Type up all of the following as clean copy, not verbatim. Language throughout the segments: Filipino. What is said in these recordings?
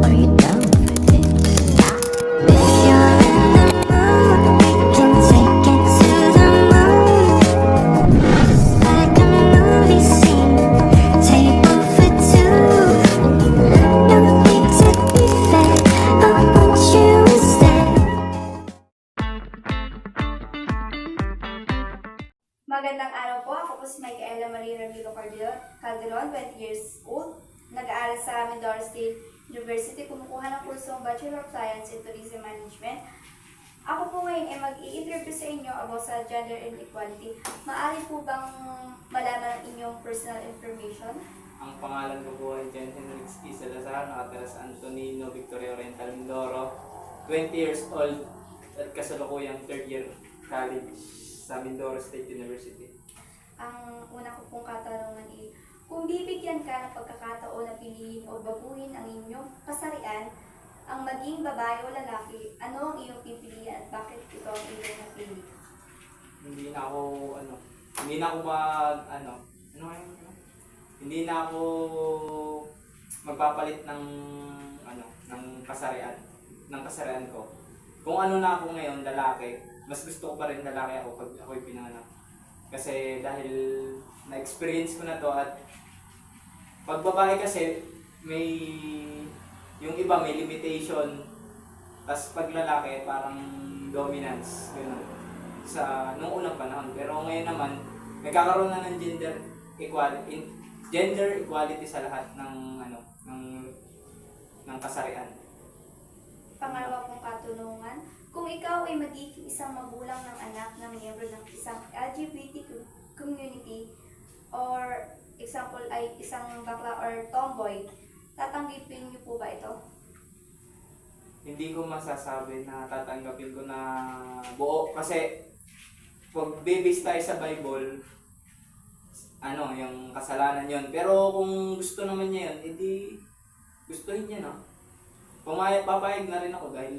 Are you down for this? If you're in the mood, we can take it to the moon. Just like a movie scene, table for two. No need to be fair, I want you instead. Magandang araw po. Ako po si Micaela Maria Ramiro Calderon, 20 years old. Nag-aaral sa Mindoro State University. Kumukuha ng kursong Bachelor of Science in Tourism Management. Ako po ngayon ay mag-i-interview sa inyo about sa gender inequality. Maaari po bang malaman ang inyong personal information? Ang pangalan ko po ay Jen Henrix P. Salazar, nakatira sa Antonino, Victoria Oriental, Mindoro. 20 years old at kasalukuyang third year college sa Mindoro State University. Ang una ko pong katanungan ay, kung bibigyan ka ng pagkakataon na piliin o baguhin ang inyong kasarian, ang maging babae o lalaki, ano ang iyong pipilian at bakit ito ang iyong napili? Hindi na ako hindi na ako magpapalit ng kasarian ko. Kung ano na ako ngayon, lalaki, mas gusto ko pa rin lalaki ako pag ako'y pinanganak. Kasi dahil na-experience ko na to at pag babae kasi yung iba may limitation, tas pag lalaki parang dominance, gano'n. Nung unang panahon. Pero ngayon naman, nagkakaroon na ng gender equality sa lahat ng kasarian. Pangalawa pong katanungan, kung ikaw ay magiging isang magulang ng anak na miyembro ng isang LGBT community or example ay isang bakla or tomboy, tatanggapin niyo po ba ito? Hindi ko masasabi na tatanggapin ko na buo kasi pag base tayo sa Bible, yung kasalanan yon. Pero kung gusto naman niya yun, edi gustuhin niya, no? Papayag na rin ako dahil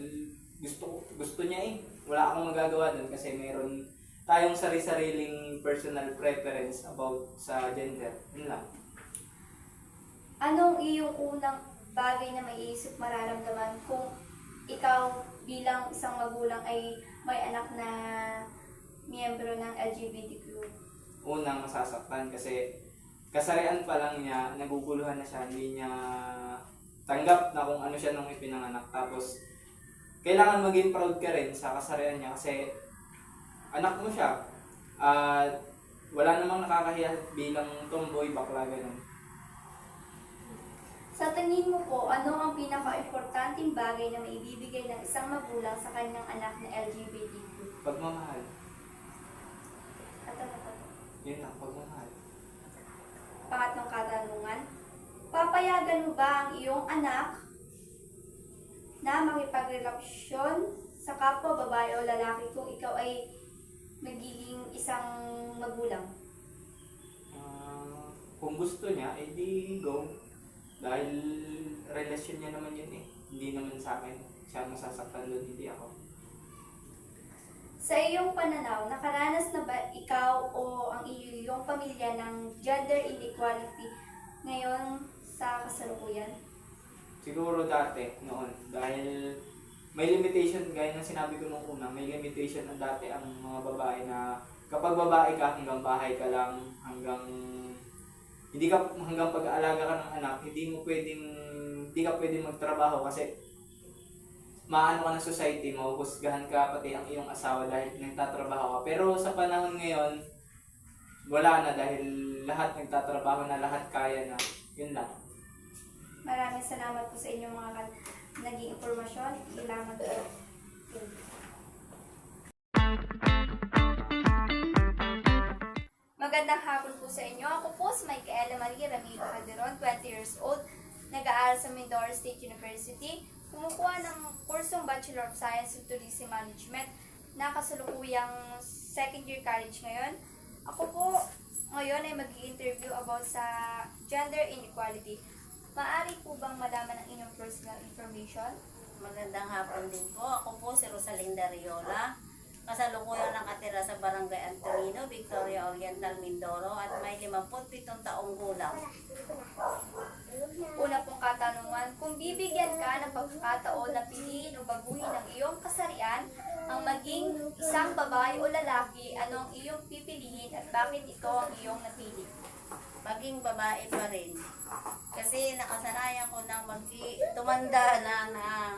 gusto niya eh. Wala akong magagawa doon kasi meron tayong sari-sariling personal preference about sa gender. Yun lang. Anong iyong unang bagay na maiisip mararamdaman kung ikaw bilang isang magulang ay may anak na miyembro ng LGBTQ? Unang masasaktan kasi kasarian pa lang niya, naguguluhan na siya, hindi niya tanggap na kung ano siya nung ipinanganak. Tapos, kailangan maging proud ka rin sa kasarian niya kasi anak mo siya. At wala namang nakakahiya bilang tomboy, bakla, ganun. Sa tingin mo po, ano ang pinaka-importanting bagay na maibibigay ng isang magulang sa kanyang anak na LGBTQ? Pagmamahal. At ano po? Yun lang, pagmamahal. Pangatlong katanungan, papayagan mo ba ang iyong anak na makipagrelasyon sa kapwa babae o lalaki kung ikaw ay magiging isang magulang? Kung gusto niya, edi go. Dahil relasyon niya naman yun eh. Hindi naman sa akin. Siya masasaktan doon, hindi ako. Sa iyong pananaw, nakaranas na ba ikaw o ang iyong pamilya ng gender inequality ngayon sa kasalukuyan? Siguro dati, noon. Dahil may limitation, gaya ng sinabi ko nung una, may limitation na dati ang mga babae na kapag babae ka, hanggang bahay ka lang, hanggang pag-aalaga ka ng anak, hindi ka pwedeng magtrabaho kasi maano ka ng society, mahuhusgahan ka pati ang iyong asawa dahil nagtatrabaho ka. Pero sa panahon ngayon, wala na dahil lahat nagtatrabaho na, lahat kaya na. Yun lang. Maraming salamat po sa inyong mga naging impormasyon. Salamat po. Magandang hapon po sa inyo. Ako po si Micaela Maria Ramiro Calderon, 20 years old. Nag-aaral sa Mindoro State University. Kumukuha ng kursong Bachelor of Science in Tourism Management na kasalukuyang second year college ngayon. Ako po ngayon ay mag-i-interview about sa gender inequality. Maaari po bang malaman ang inyong personal information? Magandang hapon din po. Ako po si Rosalinda Riola. Kasalukuyang nakatira sa Barangay Antonino, Victoria Oriental, Mindoro at may 57 taong gulang. Una pong katanungan, kung bibigyan ka ng pagkakataon na piliin o baguhin ang iyong kasarian, ang maging isang babae o lalaki, anong iyong pipiliin at bakit ito ang iyong napili? Maging babae pa rin. Kasi nakasanayan ko nang tumanda na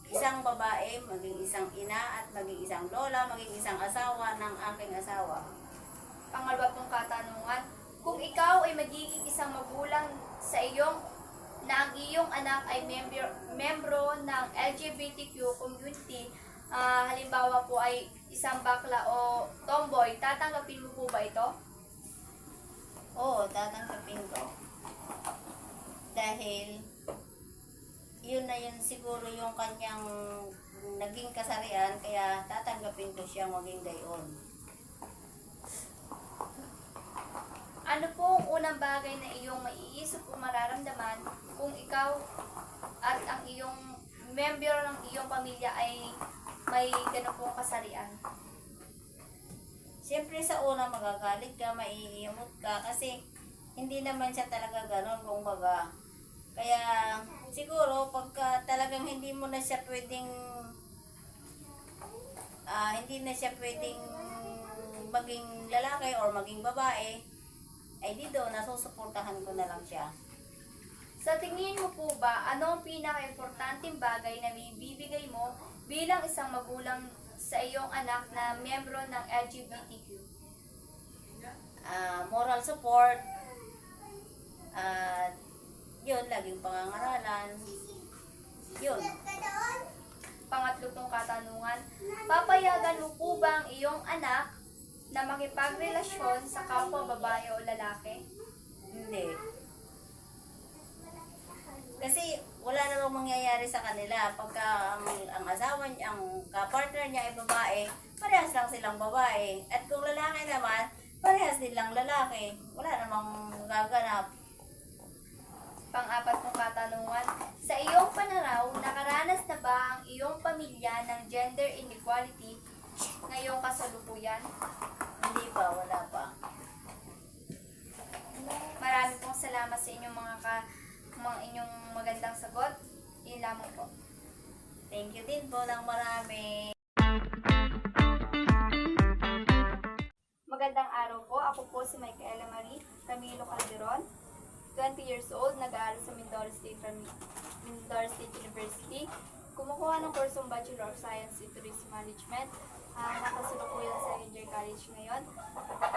isang babae, maging isang ina at maging isang lola, maging isang asawa ng aking asawa. Pangalawa pong katanungan, kung ikaw ay magiging isang magulang sa na ang iyong anak ay membro ng LGBTQ community, halimbawa po ay isang bakla o tomboy, tatanggapin mo po ba ito? Oo, tatanggapin ko. Dahil yun na yun siguro yung kanyang naging kasarian, kaya tatanggapin ko siyang maging gayon. Ano po ang unang bagay na iyong maiisip o mararamdaman kung ikaw at ang iyong member ng iyong pamilya ay may ganun pong kasarian? Siyempre sa una magagalit ka, maiiyamot ka kasi hindi naman siya talaga gano'n kumbaga. Kaya siguro pagka talagang hindi mo na siya pwedeng maging lalaki or maging babae, ay dito nasusuportahan ko na lang siya. Sa tingin mo po ba, ano ang pinaka-importanting bagay na bibigay mo bilang isang magulang sa iyong anak na miyembro ng LGBTQ? Moral support, at yun, laging pangangaralan, yun. Pangatlo pong katanungan, papayagan mo po ba ang iyong anak na makipagrelasyon sa kapwa babae o lalaki? Hindi. Kasi wala namang mangyayari sa kanila. Pagka ang asawa niya, ang kapartner niya ay babae, parehas lang silang babae. At kung lalaki naman, parehas din lang lalaki. Wala namang gaganap. Pang-apat pong katanungan, sa iyong pananaw, nakaranas na ba ang iyong pamilya ng gender inequality ngayong kasalukuyan? Hindi pa, wala pa. Marami pong salamat sa inyong mga inyong magandang sagot. Yun lamang po. Thank you din po ng marami. Magandang araw po. Ako po si Micaela Marie Camilo Calderon, 20 years old, nag-aaral sa Mindoro State University. Kumukuha ng kursong Bachelor of Science in Tourism Management. Nakasalukuyan sa Ranger College ngayon.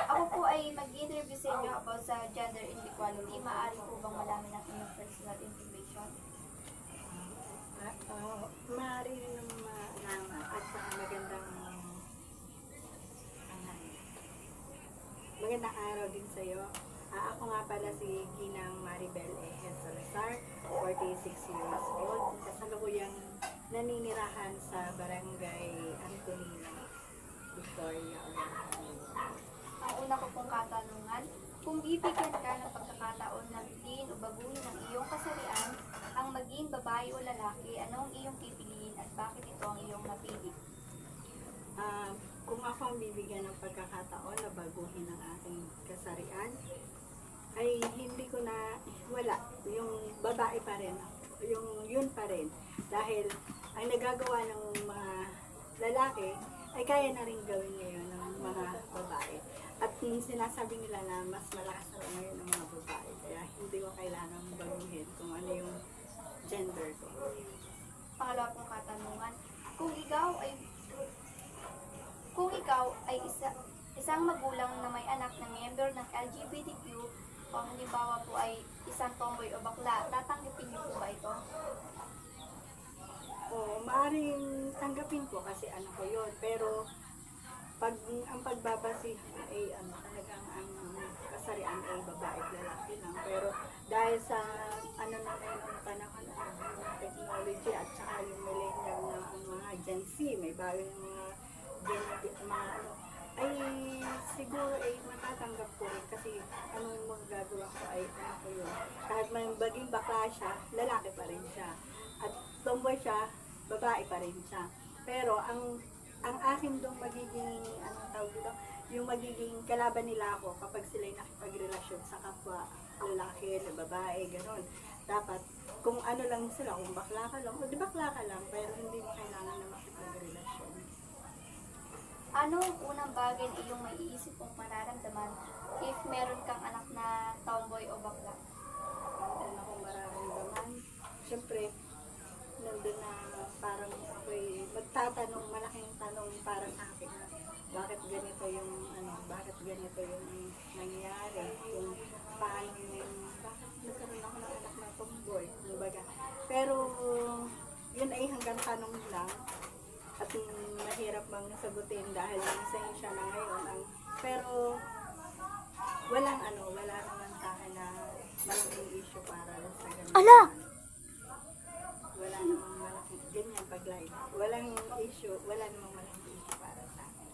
Ako po ay mag-interview sa inyo about sa gender inequality. Maaari po bang malaman ang inyong personal information? Maaari rin naman malaman at magandang araw din sa iyo. Ako nga pala si Ginang Maribel Ejes Salazar, 46 years old. Kasalukuyang naninirahan sa Barangay Antonino, Victoria. Ang una ko pong katanungan, kung bibigyan ka ng pagkakataon na piliin o baguhin ang iyong kasarian, ang maging babae o lalaki, ano ang iyong pipiliin at bakit ito ang iyong napili? Kung ako ang bibigyan ng pagkakataon na baguhin ang aking kasarian, ay hindi ko na wala. Yung babae pa rin. Yun pa rin. Dahil ang nagagawa ng mga lalaki ay kaya na rin gawin ngayon ng mga babae. At sinasabi nila na mas malakas na ngayon ng mga babae. Kaya hindi ko kailangan baguhin kung ano yung gender ko. Pangalawa pong katanungan, kung ikaw ay isang magulang na may anak na member ng LGBTQ o halimbawa po ay isang tomboy o bakla, tatanggapin niyo po ba ito? O, maaaring tanggapin ko kasi ano ko yun. Pero ang pagbabasihan ay talagang ang kasarian ay babae at lalaki lang. Pero dahil sa na ngayon ang panahon ng technology at saka yung millennial na ang mga Gen Z, may bago yung ay siguro ay matatanggap ko rin kasi anong magagawa ko ay ano ko yun. Kahit may baging bakla siya, lalaki pa rin siya. At tomboy siya, babae pa rin siya. Pero ang akin dong magiging, yung magiging kalaban nila ako kapag sila'y nakipagrelasyon sa kapwa lalaki, babae, gano'n. dapat kung ano lang sila, kung bakla ka lang, o di bakla ka lang, pero hindi mo kailangan na makipagrelasyon. Anong unang bagay na iyong maiisip mong mararamdaman if meron kang anak na tomboy o bakla? Ang akong mararamdaman, syempre, nandun na parang ako'y magtatanong, malaking tanong para sa akin na bakit ganito yung bakit ganito yung nangyayari, kung paano yung, bakit nagkaroon ako ng anak na tomboy, kumbaga. Pero, yun ay hanggang tanong lang, at mahirap mang sagutin dahil nasa'yo siya na ngayon. Pero, wala naman sa akin na malaking issue para sa ganun. Ala! Wala namang malaking, ganyan pag-live. Walang issue, wala namang malaking issue para sa akin.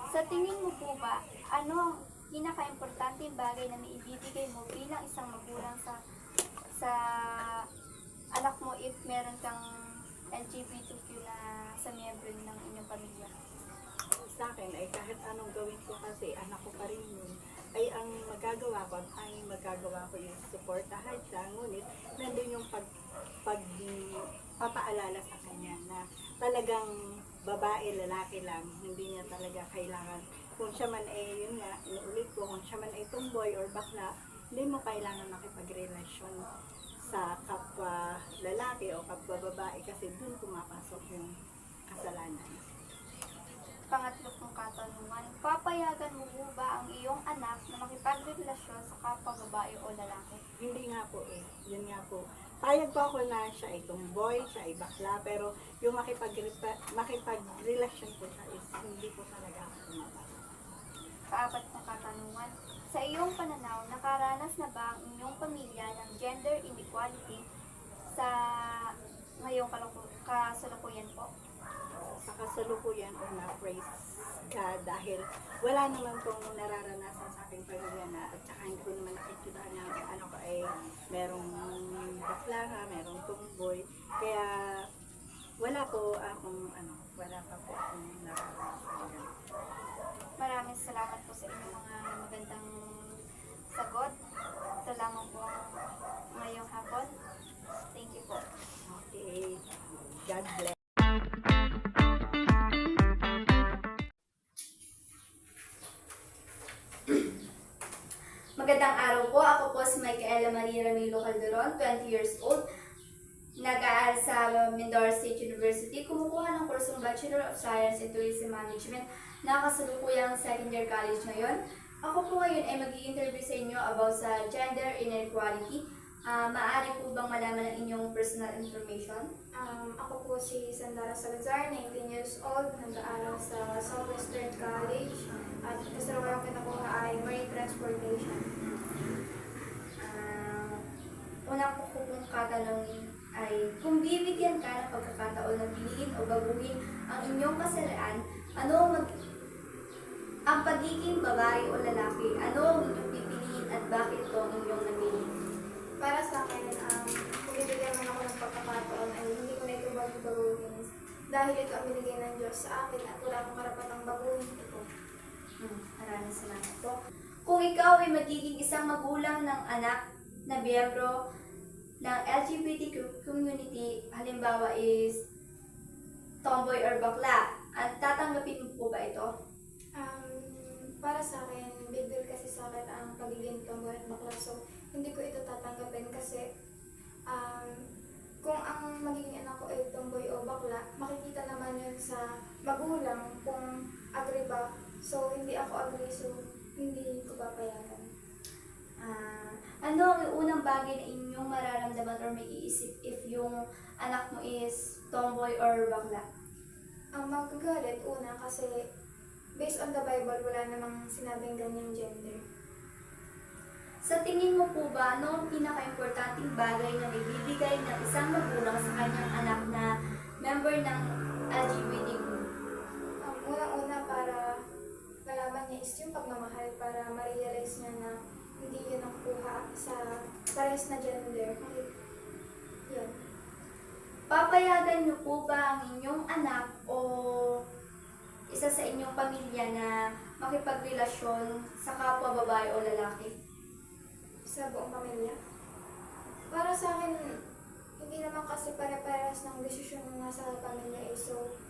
Sa tingin mo po ba, ano ang pinaka-importanteng bagay na maibibigay mo bilang isang magulang sa anak mo if meron kang LGBTQ na sa miyembro ng inyong pamilya? Sa akin ay kahit anong gawin ko kasi anak ko pa rin yun, ay ang magagawa ko yung suportahan siya, ngunit nandun yung papaalala sa kanya na talagang babae, lalaki lang, hindi niya talaga kailangan. Kung siya man ay, yun nga, inuulit ko, kung siya man ay tomboy or bakla, hindi mo kailangan makipagrelasyon sa kapwa lalaki o kapwa babae kasi dun pumapasok yung kasalanan. Pangatlo pong katanungan, papayagan mo po ba ang iyong anak na makipagrelasyon sa kapwa babae o lalaki? Hindi nga po eh. Yun nga po. Payag po ako na siya ay tomboy, siya ay bakla, pero yung makipagrelasyon po siya is hindi po talaga ako tumapasok. Kaapat na katanungan, sa iyong pananaw, nakaranas na ba ang inyong pamilya ng gender inequality sa ngayong kasalukuyan po? Sa kasalukuyan o na-praise ka dahil wala naman pong nararanasan sa aking pamilya na at saka hindi ko naman nakikita na ano ko ay merong bakla nga, merong tomboy. Kaya wala po akong wala pa po akong nararanasan. Maraming salamat po sa inyong mga magandang sagot. Ito lamang po ngayong hapon. Thank you po. Okay. God bless. Magandang araw po. Ako po si Micaela Maria Ramilo Calderon, 20 years old. Nag-aaral sa Mindoro State University. Kumukuha ng kursong Bachelor of Science in Tourism Management na kasalukuyang second year college ngayon. Ako po ngayon ay mag-i-interview sa inyo about sa gender inequality. Maaari po bang malaman ang inyong personal information? Ako po si Sandara Salazar, 19 years old, nag-aaral sa Southwestern College at kasalukuyang kinakuha ay Marine Transportation. Una po pong katanungin ay kung bibigyan ka ng pagkakataon na piliin o baguhin ang inyong kasarian, ang pagiging babae o lalaki, ano ang inyong pipiliin at bakit ito ang inyong napili? Para sa akin, kung bibigyan man ako ng pagkakataon ay hindi ko na ito baguhin dahil ito ang binigay ng Diyos sa akin at wala akong karapatang baguhin ito. Maraming salamat po. Kung ikaw ay magiging isang magulang ng anak na miyembro ng LGBTQ community, halimbawa is tomboy or bakla, at tatanggapin mo po ba ito? Para sa akin, big deal kasi sa akin ang pagiging tomboy at bakla. So, hindi ko ito tatanggapin kasi kung ang magiging anak ko ay tomboy o bakla, makikita naman yun sa magulang kung agree ba. So, hindi ako agree, so hindi ko papayagan. Ano ang unang bagay na inyong mararamdaman or may iisip if yung anak mo is tomboy or bakla? Ang magagalit, una, kasi based on the Bible, wala namang sinabing ganyang gender. Sa tingin mo po ba, ano ang pinaka-importanting bagay na may bibigay ng isang magulang sa kanyang anak na member ng LGBTQ? Una-una para malaman niya is yung pagmamahal para ma-realize niya na hindi yun ang kuha sa parehas na gender. Yun. Papayagan niyo po ba ang inyong anak o isa sa inyong pamilya na makipagrelasyon sa kapwa babae o lalaki? Sa buong pamilya. Para sa akin, hindi naman kasi pare-parehas ng desisyon ng nasa pamilya eh. So,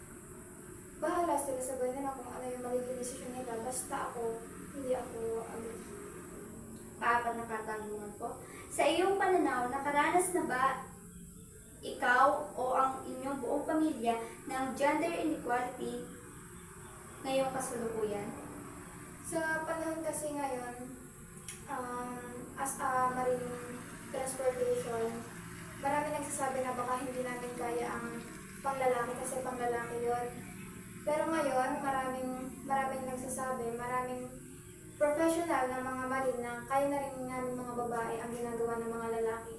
bahala sila sa buhay nila kung ano yung magiging desisyon nila. Basta ako, hindi ako agree. Paapat na katanungan po. Sa iyong pananaw, nakaranas na ba ikaw o ang inyong buong pamilya ng gender inequality ngayong kasalukuyan? Sa panahon kasi ngayon, as a marine transportation, marami nagsasabi na baka hindi namin kaya ang panglalaki kasi panglalaki yon. Pero ngayon, maraming nagsasabi, maraming professional na mga marine na kaya na rin namin mga babae ang ginagawa ng mga lalaki.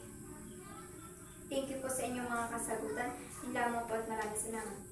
Thank you po sa inyong mga kasagutan. Yun lamang po at maraming salamat.